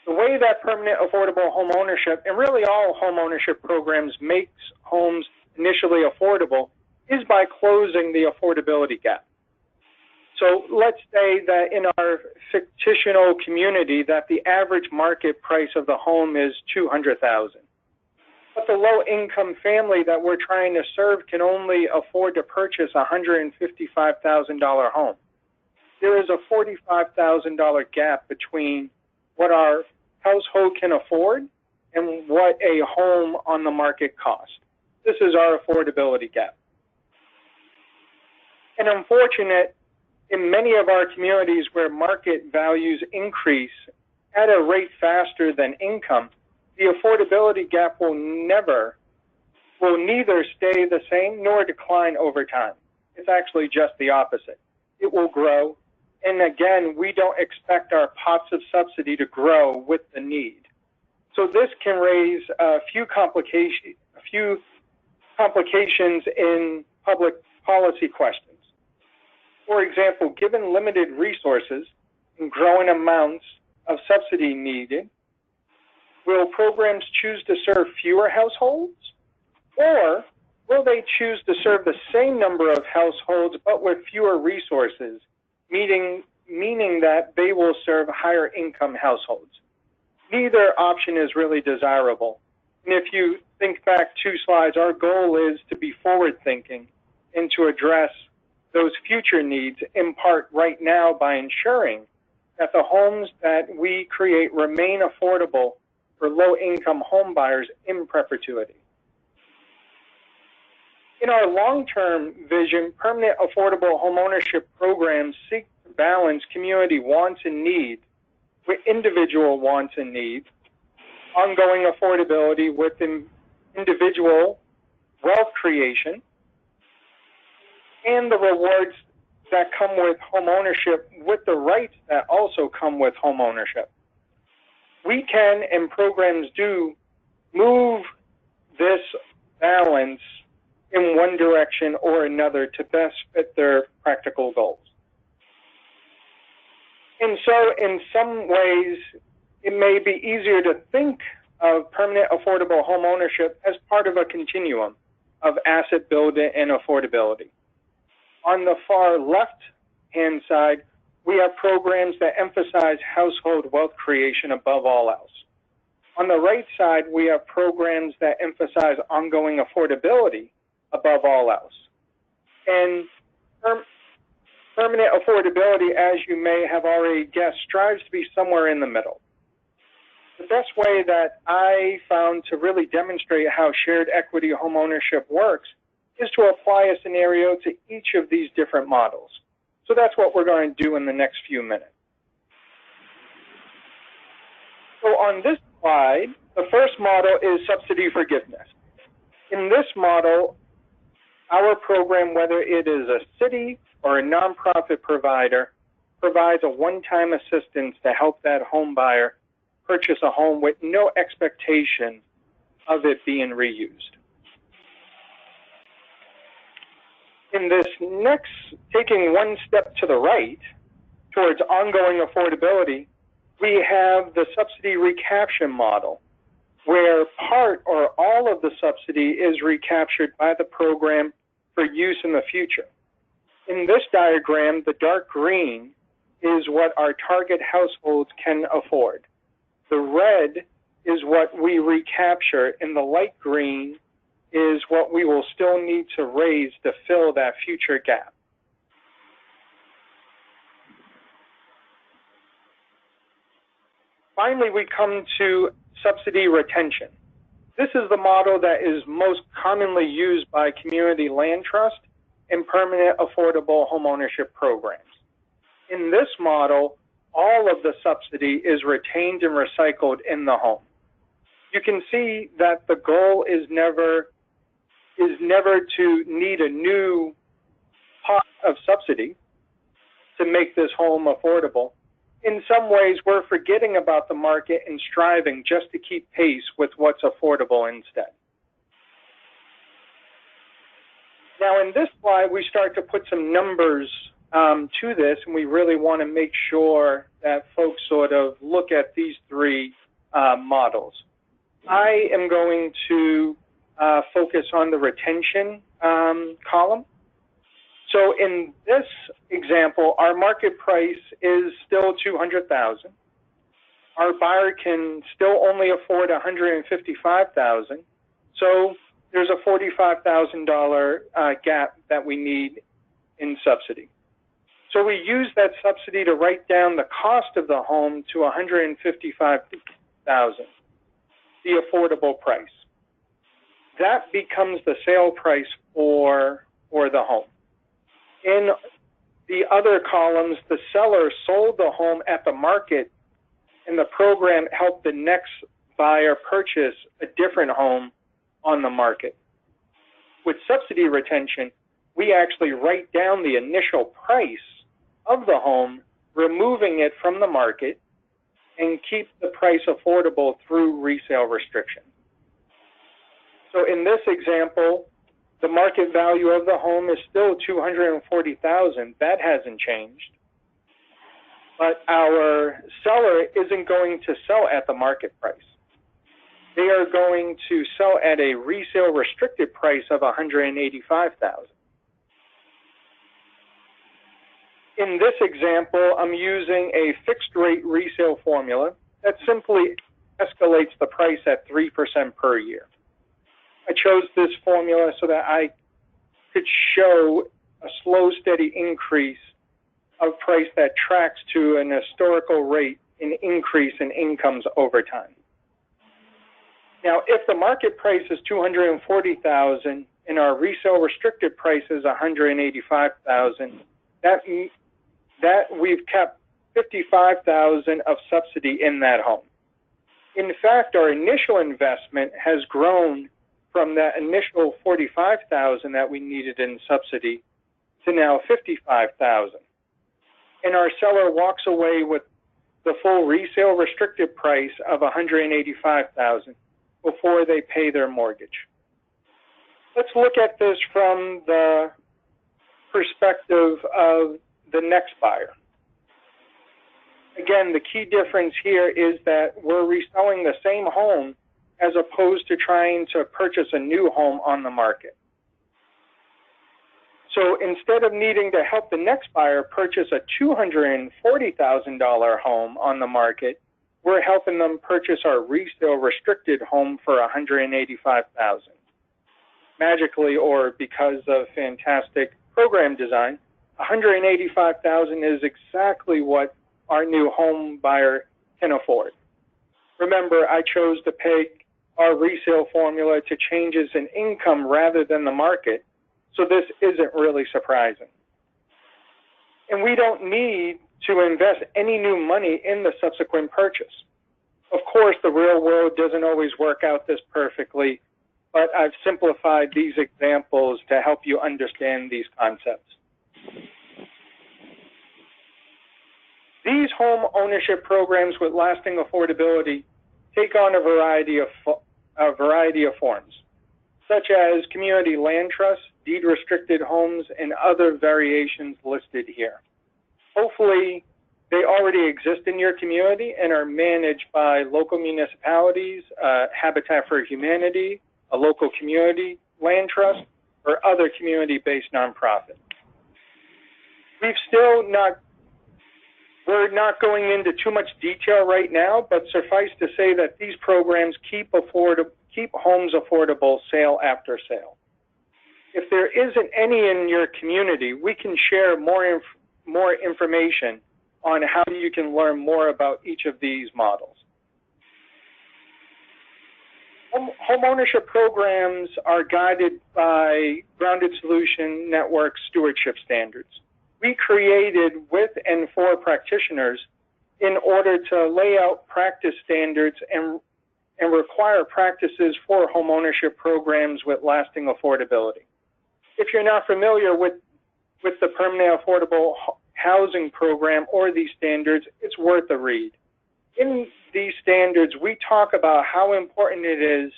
The way that permanent affordable home ownership, and really all home ownership programs, makes homes initially affordable is by closing the affordability gap. So let's say that in our fictional community that the average market price of the home is $200,000. But the low-income family that we're trying to serve can only afford to purchase a $155,000 home. There is a $45,000 gap between what our household can afford and what a home on the market costs. This is our affordability gap. And unfortunate, in many of our communities where market values increase at a rate faster than income, the affordability gap will neither stay the same nor decline over time. It's actually just the opposite. It will grow. And again, we don't expect our pots of subsidy to grow with the need. So this can raise a few complications in public policy questions. For example, given limited resources and growing amounts of subsidy needed, will programs choose to serve fewer households? Or will they choose to serve the same number of households but with fewer resources, meaning that they will serve higher income households? Neither option is really desirable. And if you think back 2 slides, our goal is to be forward thinking and to address those future needs in part right now by ensuring that the homes that we create remain affordable for low-income home buyers in perpetuity. In our long-term vision, permanent affordable homeownership programs seek to balance community wants and needs with individual wants and needs, ongoing affordability with individual wealth creation, and the rewards that come with homeownership with the rights that also come with homeownership. We can, and programs do, move this balance in one direction or another to best fit their practical goals. And so in some ways, it may be easier to think of permanent affordable home ownership as part of a continuum of asset building and affordability. On the far left-hand side, we have programs that emphasize household wealth creation above all else. On the right side, we have programs that emphasize ongoing affordability above all else. And permanent affordability, as you may have already guessed, strives to be somewhere in the middle. The best way that I found to really demonstrate how shared equity homeownership works is to apply a scenario to each of these different models. So that's what we're going to do in the next few minutes. So on this slide, the first model is subsidy forgiveness. In this model, our program, whether it is a city or a nonprofit provider, provides a one-time assistance to help that home buyer purchase a home with no expectation of it being reused. In this next, taking one step to the right towards ongoing affordability, we have the subsidy recapture model, where part or all of the subsidy is recaptured by the program for use in the future. In this diagram, the dark green is what our target households can afford. The red is what we recapture, and the light green is what we will still need to raise to fill that future gap. Finally, we come to subsidy retention. This is the model that is most commonly used by community land trust and permanent affordable homeownership programs. In this model, all of the subsidy is retained and recycled in the home. You can see that the goal is never to need a new pot of subsidy to make this home affordable. In some ways, we're forgetting about the market and striving just to keep pace with what's affordable instead. Now, in this slide, we start to put some numbers to this, and we really want to make sure that folks sort of look at these three models. I am going to focus on the retention column. So in this example, our market price is still $200,000. Our buyer can still only afford $155,000. So there's a $45,000 gap that we need in subsidy. So we use that subsidy to write down the cost of the home to $155,000, the affordable price. That becomes the sale price for the home. In the other columns, the seller sold the home at the market, and the program helped the next buyer purchase a different home on the market. With subsidy retention, we actually write down the initial price of the home, removing it from the market, and keep the price affordable through resale restriction. So in this example, the market value of the home is still $240,000. That hasn't changed. But our seller isn't going to sell at the market price. They are going to sell at a resale restricted price of $185,000. In this example, I'm using a fixed rate resale formula that simply escalates the price at 3% per year. I chose this formula so that I could show a slow, steady increase of price that tracks to an historical rate in increase in incomes over time. Now, if the market price is $240,000 and our resale restricted price is $185,000, that we've kept $55,000 of subsidy in that home. In fact, our initial investment has grown from that initial $45,000 that we needed in subsidy to now $55,000. And our seller walks away with the full resale restricted price of $185,000 before they pay their mortgage. Let's look at this from the perspective of the next buyer. Again, the key difference here is that we're reselling the same home as opposed to trying to purchase a new home on the market. So instead of needing to help the next buyer purchase a $240,000 home on the market, we're helping them purchase our resale restricted home for $185,000. Magically, or because of fantastic program design, $185,000 is exactly what our new home buyer can afford. Remember, I chose to peg our resale formula to changes in income rather than the market, so this isn't really surprising. And we don't need to invest any new money in the subsequent purchase. Of course, the real world doesn't always work out this perfectly, but I've simplified these examples to help you understand these concepts. These home ownership programs with lasting affordability take on a variety of forms, such as community land trusts, deed-restricted homes, and other variations listed here. Hopefully, they already exist in your community and are managed by local municipalities, Habitat for Humanity, a local community land trust, or other community-based nonprofit. We're not going into too much detail right now, but suffice to say that these programs keep homes affordable sale after sale. If there isn't any in your community, we can share more information on how you can learn more about each of these models. Homeownership programs are guided by Grounded Solution Network stewardship standards. We created with and for practitioners in order to lay out practice standards and require practices for homeownership programs with lasting affordability. If you're not familiar with the Permanent Affordable Housing Program or these standards, it's worth a read. In these standards, we talk about how important it is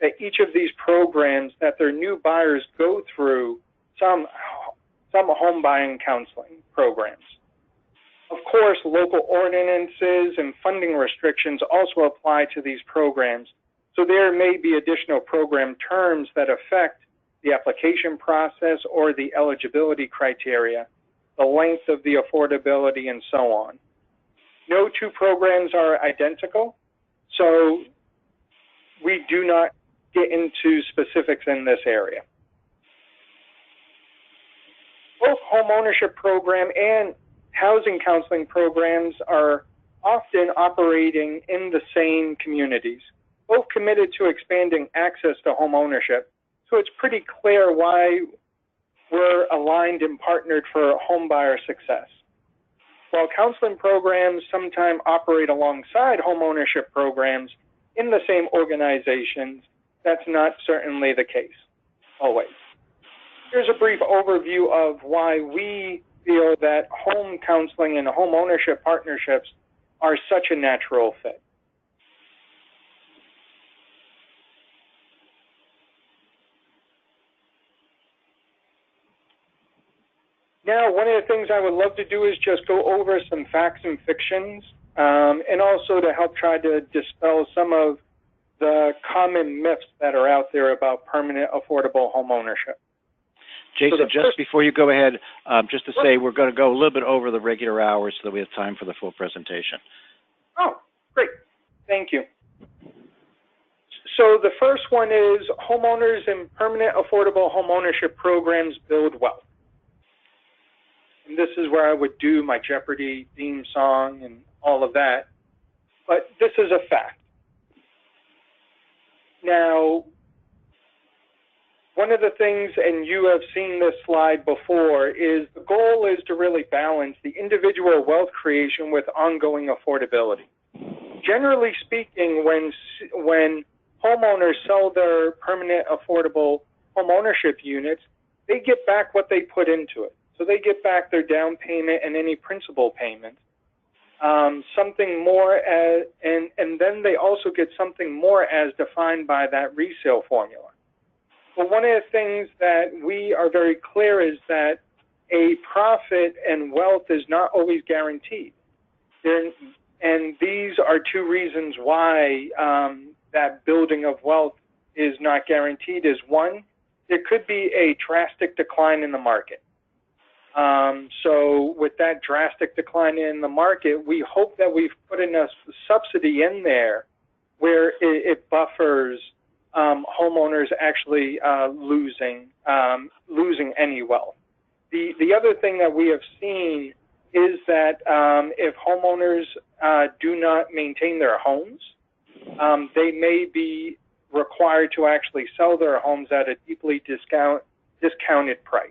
that each of these programs that their new buyers go through some home buying counseling programs. Of course, local ordinances and funding restrictions also apply to these programs, so there may be additional program terms that affect the application process or the eligibility criteria, the length of the affordability, and so on. No two programs are identical, so we do not get into specifics in this area. Both home ownership program and housing counseling programs are often operating in the same communities, both committed to expanding access to home ownership. So it's pretty clear why we're aligned and partnered for home buyer success. While counseling programs sometimes operate alongside home ownership programs in the same organizations, that's not certainly the case, always. Here's a brief overview of why we feel that home counseling and home ownership partnerships are such a natural fit. Now, one of the things I would love to do is just go over some facts and fictions, and also to help try to dispel some of the common myths that are out there about permanent affordable home ownership. Jason, so just before you go ahead, just to say we're going to go a little bit over the regular hours so that we have time for the full presentation. Oh, great. Thank you. So the first one is homeowners and permanent affordable home ownership programs build wealth. And this is where I would do my Jeopardy theme song and all of that. But this is a fact. Now, one of the things, and you have seen this slide before, is the goal is to really balance the individual wealth creation with ongoing affordability. Generally speaking, when homeowners sell their permanent affordable home ownership units, they get back what they put into it. So they get back their down payment and any principal payments. Something more as, and then they also get something more as defined by that resale formula. But one of the things that we are very clear is that a profit and wealth is not always guaranteed. And these are two reasons why that building of wealth is not guaranteed. Is one, there could be a drastic decline in the market. So with that drastic decline in the market, we hope that we've put enough subsidy in there where it buffers homeowners actually losing any wealth. The other thing that we have seen is that if homeowners do not maintain their homes, they may be required to actually sell their homes at a deeply discounted price.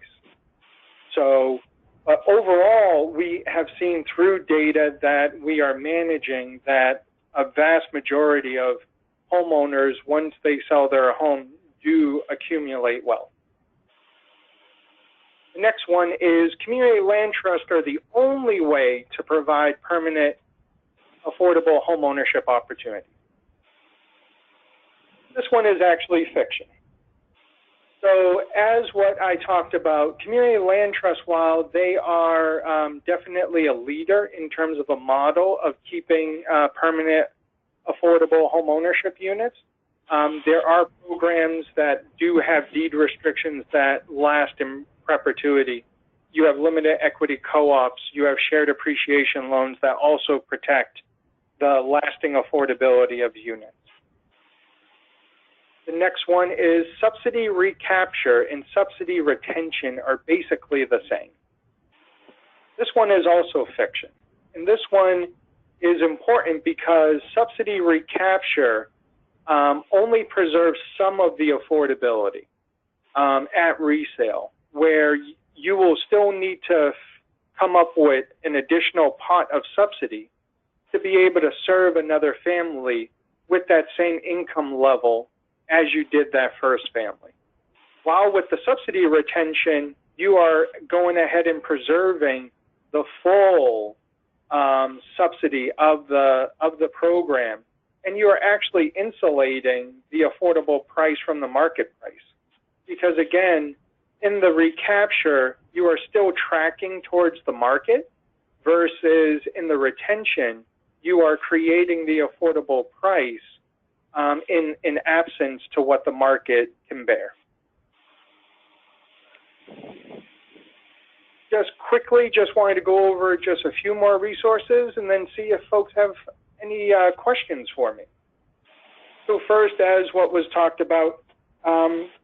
So overall, we have seen through data that we are managing that a vast majority of homeowners, once they sell their home, do accumulate wealth. The next one is community land trusts are the only way to provide permanent affordable home ownership opportunities. This one is actually fiction. So as what I talked about, community land trusts, while they are definitely a leader in terms of a model of keeping permanent affordable home ownership units, there are programs that do have deed restrictions that last in perpetuity. You have limited equity co-ops, you have shared appreciation loans that also protect the lasting affordability of units. The next one is subsidy recapture and subsidy retention are basically the same. This one is also fiction. And this one is important because subsidy recapture only preserves some of the affordability at resale, where you will still need to come up with an additional pot of subsidy to be able to serve another family with that same income level as you did that first family. While with the subsidy retention, you are going ahead and preserving the full subsidy of the program, and you are actually insulating the affordable price from the market price. Because again, in the recapture, you are still tracking towards the market, versus in the retention, you are creating the affordable price in absence to what the market can bear. Just quickly, just wanted to go over just a few more resources and then see if folks have any questions for me. So first, as what was talked about,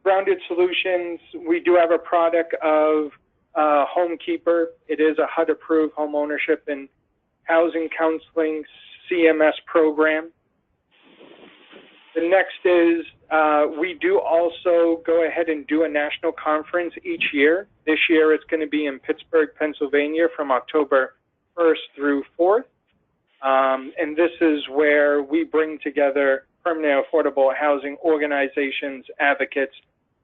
Grounded Solutions, we do have a product of HomeKeeper. It is a HUD-approved home ownership and housing counseling CMS program. The next is we do also go ahead and do a national conference each year. This year it's going to be in Pittsburgh, Pennsylvania from October 1st through 4th. And this is where we bring together permanent affordable housing organizations, advocates,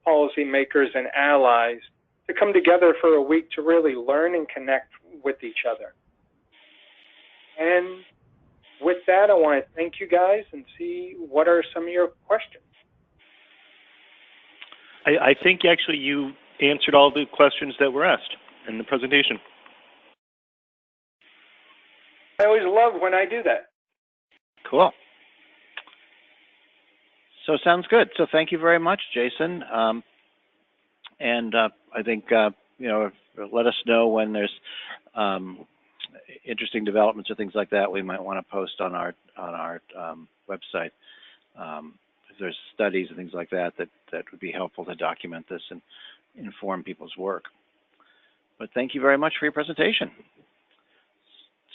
policymakers, and allies to come together for a week to really learn and connect with each other. And with that, I want to thank you guys and see what are some of your questions. I think actually you answered all the questions that were asked in the presentation. I always love when I do that. Cool. So sounds good. So thank you very much, Jason. I think, you know, let us know when there's interesting developments or things like that we might want to post on our website. If there's studies and things like that would be helpful to document this and inform people's work. But thank you very much for your presentation.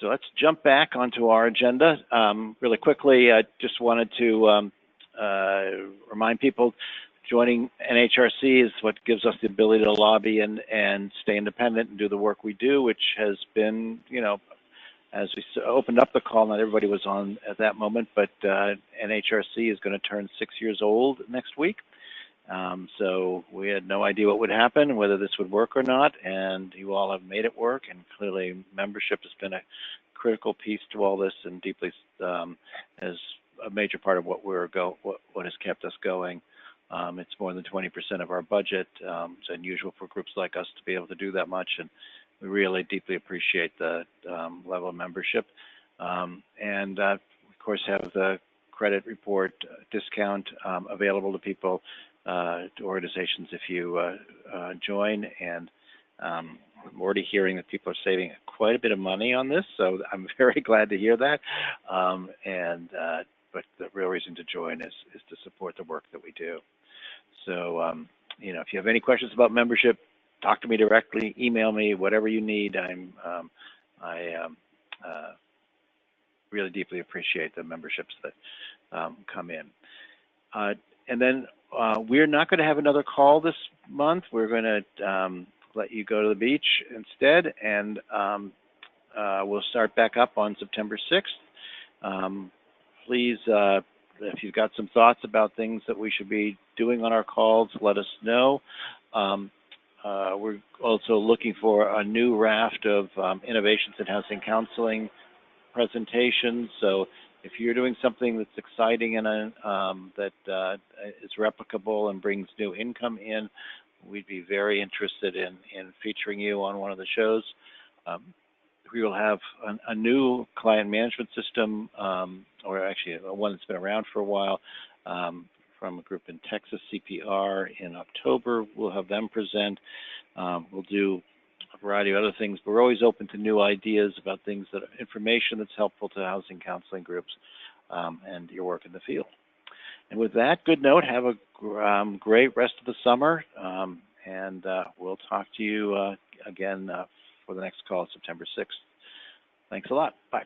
So let's jump back onto our agenda. Really quickly, I just wanted to remind people joining NHRC is what gives us the ability to lobby and stay independent and do the work we do, which has been, you know, as we opened up the call, not everybody was on at that moment, but NHRC is going to turn 6 years old next week. So we had no idea what would happen, whether this would work or not, and you all have made it work, and clearly membership has been a critical piece to all this and deeply as a major part of what what has kept us going. It's more than 20% of our budget. It's unusual for groups like us to be able to do that much, and we really deeply appreciate the level of membership. Of course, have the credit report discount available to people, to organizations if you join. And I'm already hearing that people are saving quite a bit of money on this, so I'm very glad to hear that. But the real reason to join is to support the work that we do. So, you know, if you have any questions about membership, talk to me directly, email me, whatever you need. I really deeply appreciate the memberships that come in. And then we're not going to have another call this month. We're going to let you go to the beach instead, and we'll start back up on September 6th. Please, if you've got some thoughts about things that we should be doing on our calls, let us know. We're also looking for a new raft of innovations in housing counseling presentations. So if you're doing something that's exciting and that is replicable and brings new income in, we'd be very interested in featuring you on one of the shows. We will have a new client management system, or actually one that's been around for a while, from a group in Texas, CPR, in October. We'll have them present. We'll do a variety of other things, but we're always open to new ideas about things that are information that's helpful to housing counseling groups and your work in the field. And with that, good note, have a great rest of the summer, and we'll talk to you again for the next call, September 6th. Thanks a lot. Bye.